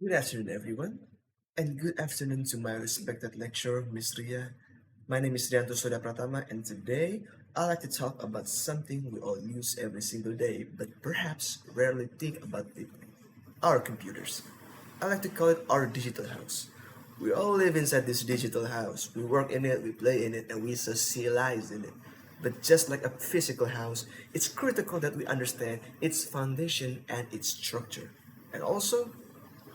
Good afternoon, everyone, and good afternoon to my respected lecturer, Miss Ria. My name is Rianto Pratama, and today I'd like to talk about something we all use every single day, but perhaps rarely think about deeply: our computers. I like to call it our digital house. We all live inside this digital house. We work in it, we play in it, and we socialize in it. But just like a physical house, it's critical that we understand its foundation and its structure, and also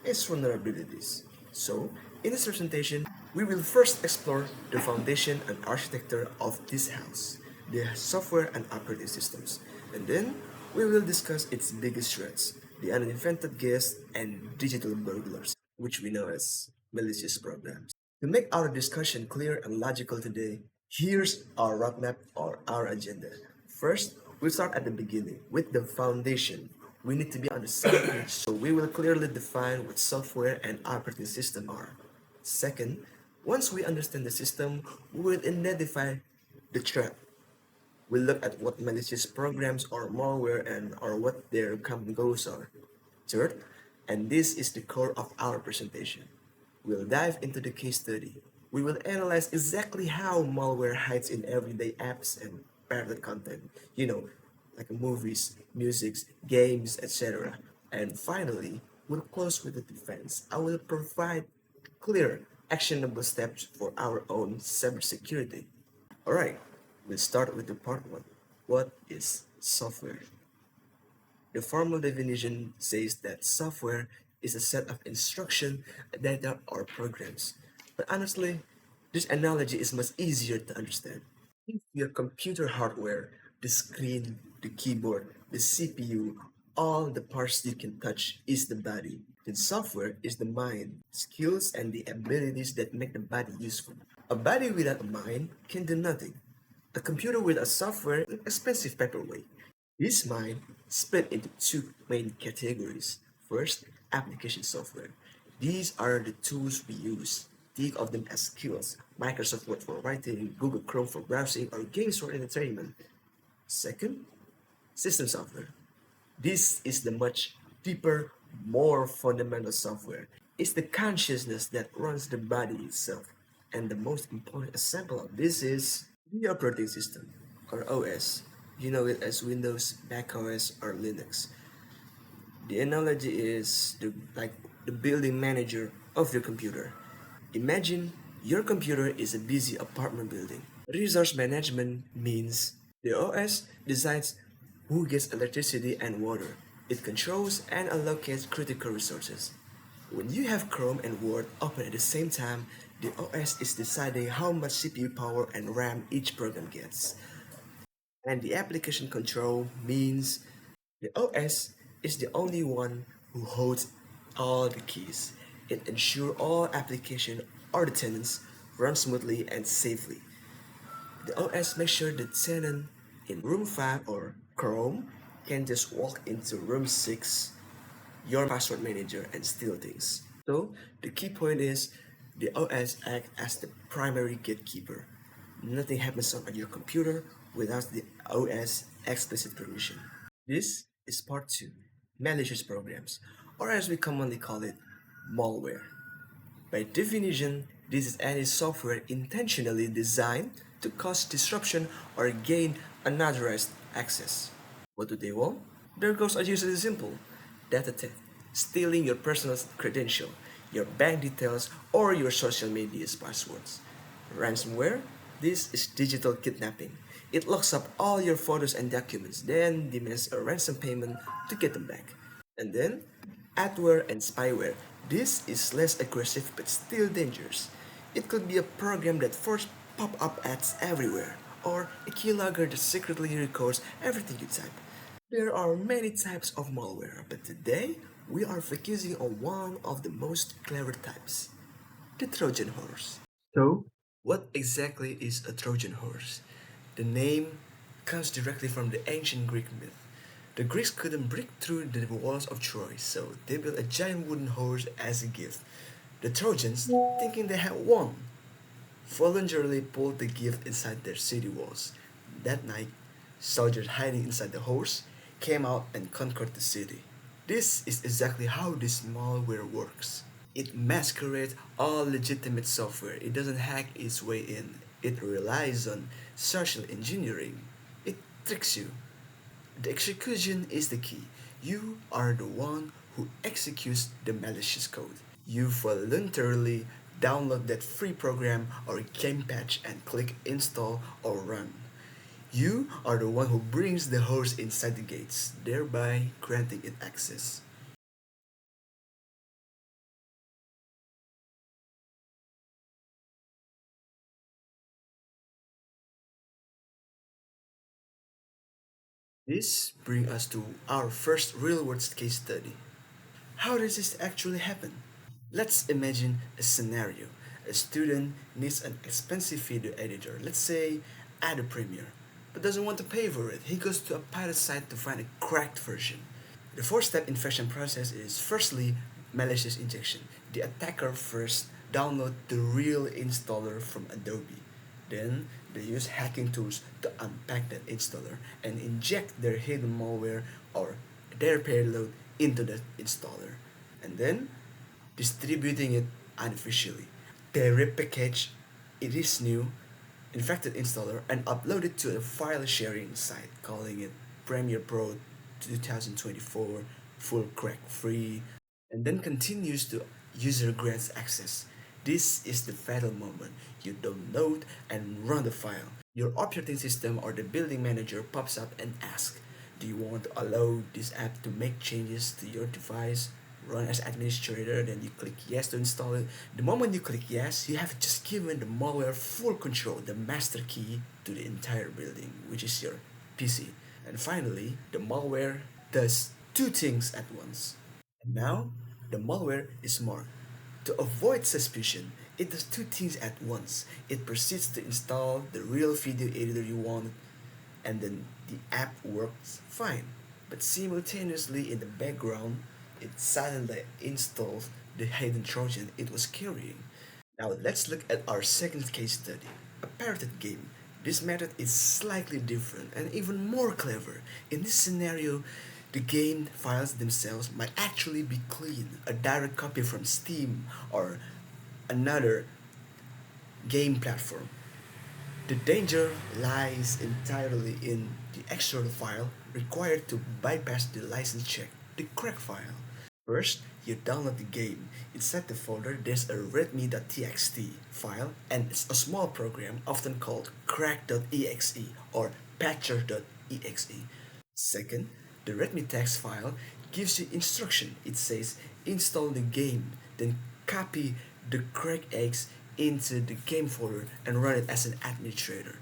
its vulnerabilities. So, in this presentation, we will first explore the foundation and architecture of this house, the software and operating systems, and then we will discuss its biggest threats, the uninvented guests and digital burglars, which we know as malicious programs. To make our discussion clear and logical today, here's our roadmap or our agenda. First, we'll start at the beginning with the foundation. We need to be on the same page, so we will clearly define what software and operating system are. Second, once we understand the system, we will identify the threat. We'll look at what malicious programs or malware and or what their come and goes are. Third, and this is the core of our presentation, we'll dive into the case study. We will analyze exactly how malware hides in everyday apps and private content, like movies, music, games, etc. And finally, we'll close with the defense. I will provide clear, actionable steps for our own cybersecurity. Alright, we'll start with the part one. What is software? The formal definition says that software is a set of instruction, data, or programs. But honestly, this analogy is much easier to understand. If your computer hardware, the screen, the keyboard, the CPU, all the parts you can touch is the body, then software is the mind, skills, and the abilities that make the body useful. A body without a mind can do nothing. A computer without software is an expensive paperweight. This mind split into two main categories. First, application software. These are the tools we use. Think of them as skills. Microsoft Word for writing, Google Chrome for browsing, or games for entertainment. Second, system software. This is the much deeper, more fundamental software. It's the consciousness that runs the body itself. And the most important example of this is the operating system, or OS. You know it as Windows, macOS, or Linux. The analogy is like the building manager of your computer. Imagine your computer is a busy apartment building. Resource management means the OS decides who gets electricity and water. It controls and allocates critical resources. When you have Chrome and Word open at the same time, the OS is deciding how much CPU power and RAM each program gets. And the application control means the OS is the only one who holds all the keys. It ensures all application or the tenants run smoothly and safely. The OS makes sure the tenant in room 5 or Chrome can just walk into room 6, your password manager, and steal things. So the key point is the OS acts as the primary gatekeeper. Nothing happens on your computer without the OS explicit permission. This is part 2, malicious programs, or as we commonly call it, malware. By definition, this is any software intentionally designed to cause disruption or gain unauthorized access. What do they want? Their goals are usually simple: data theft, stealing your personal credential, your bank details, or your social media's passwords. Ransomware? This is digital kidnapping. It locks up all your photos and documents, then demands a ransom payment to get them back. And then, adware and spyware. This is less aggressive but still dangerous. It could be a program that forces pop-up ads everywhere, or a keylogger that secretly records everything you type. There are many types of malware, but today we are focusing on one of the most clever types, the Trojan horse. So, what exactly is a Trojan horse? The name comes directly from the ancient Greek myth. The Greeks couldn't break through the walls of Troy, so they built a giant wooden horse as a gift. The Trojans, thinking they had won, voluntarily pulled the gift inside their city walls. That night, soldiers hiding inside the horse came out and conquered the city. This is exactly how this malware works. It masquerades all legitimate software. It doesn't hack its way in. It relies on social engineering. It tricks you. The execution is the key. You are the one who executes the malicious code. You voluntarily download that free program or game patch and click install or run. You are the one who brings the horse inside the gates, thereby granting it access. This brings us to our first real world case study. How does this actually happen? Let's imagine a scenario. A student needs an expensive video editor, let's say Adobe Premiere, but doesn't want to pay for it. He goes to a pirate site to find a cracked version. The four-step infection process is firstly malicious injection. The attacker first download the real installer from Adobe. Then they use hacking tools to unpack that installer and inject their hidden malware or their payload into the installer. And then distributing it unofficially. They repackage it is new infected installer and upload it to a file sharing site calling it Premiere Pro 2024 full crack free and then continues to user grants access. This is the fatal moment. You download and run the file. Your operating system or the building manager pops up and asks, do you want to allow this app to make changes to your device? Run as administrator, then you click yes to install it. The moment you click yes, you have just given the malware full control, the master key to the entire building, which is your PC. And finally, the malware does two things at once. And now, the malware is marked. To avoid suspicion, it does two things at once. It proceeds to install the real video editor you want, and then the app works fine. But simultaneously, in the background, it silently installs the hidden Trojan it was carrying. Now let's look at our second case study, a pirated game. This method is slightly different and even more clever. In this scenario, the game files themselves might actually be clean, a direct copy from Steam or another game platform. The danger lies entirely in the external file required to bypass the license check, the crack file. First, you download the game. Inside the folder, there's a readme.txt file and a small program often called crack.exe or patcher.exe. Second, the readme text file gives you instruction. It says install the game, then copy the crack eggs into the game folder and run it as an administrator.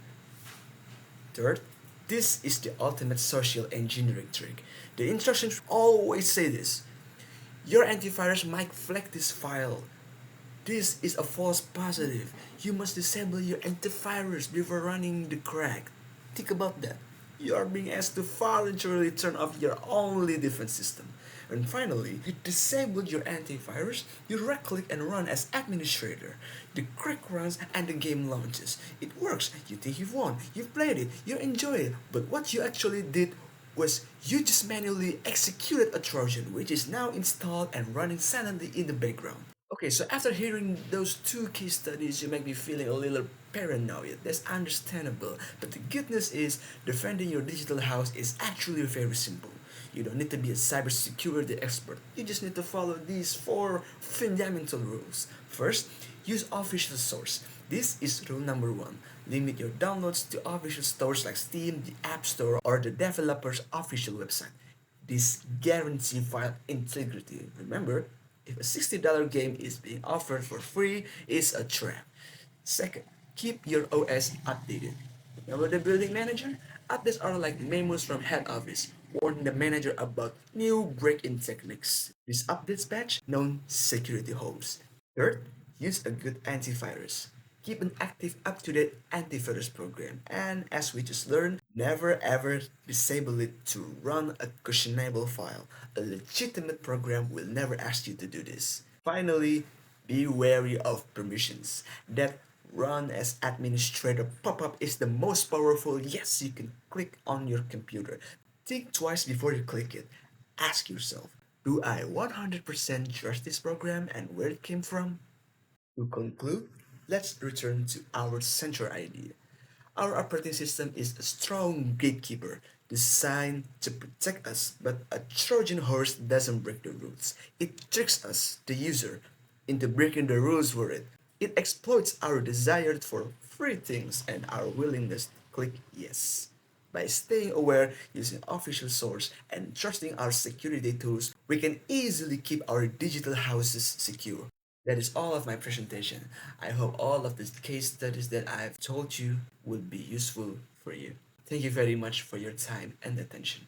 Third, this is the ultimate social engineering trick. The instructions always say this. Your antivirus might flag this file. This is a false positive. You must disable your antivirus before running the crack. Think about that. You are being asked to voluntarily turn off your only defense system. And finally, you disable your antivirus, you right click and run as administrator. The crack runs and the game launches. It works. You think you've won. You've played it. You enjoy it. But what you actually did was you just manually executed a Trojan which is now installed and running silently in the background. Okay, so after hearing those two case studies, you might be feeling a little paranoid. That's understandable. But the good news is, defending your digital house is actually very simple. You don't need to be a cybersecurity expert. You just need to follow these four fundamental rules. First, use official source. This is rule number one. Limit your downloads to official stores like Steam, the App Store, or the developer's official website. This guarantees file integrity. Remember, if a $60 game is being offered for free, it's a trap. Second, keep your OS updated. Remember the building manager? Updates are like memos from head office, warning the manager about new break-in techniques. This updates patch known security holes. Third, use a good antivirus. Keep an active, up-to-date antivirus program. And as we just learned, never ever disable it to run a questionable file. A legitimate program will never ask you to do this. Finally, be wary of permissions. That run as administrator pop-up is the most powerful yes you can click on your computer. Think twice before you click it. Ask yourself, Do I 100% trust this program and where it came from? To conclude, let's return to our central idea. Our operating system is a strong gatekeeper designed to protect us, but a Trojan horse doesn't break the rules. It tricks us, the user, into breaking the rules for it. It exploits our desire for free things and our willingness to click yes. By staying aware, using official source, and trusting our security tools, we can easily keep our digital houses secure. That is all of my presentation. I hope all of the case studies that I've told you will be useful for you. Thank you very much for your time and attention.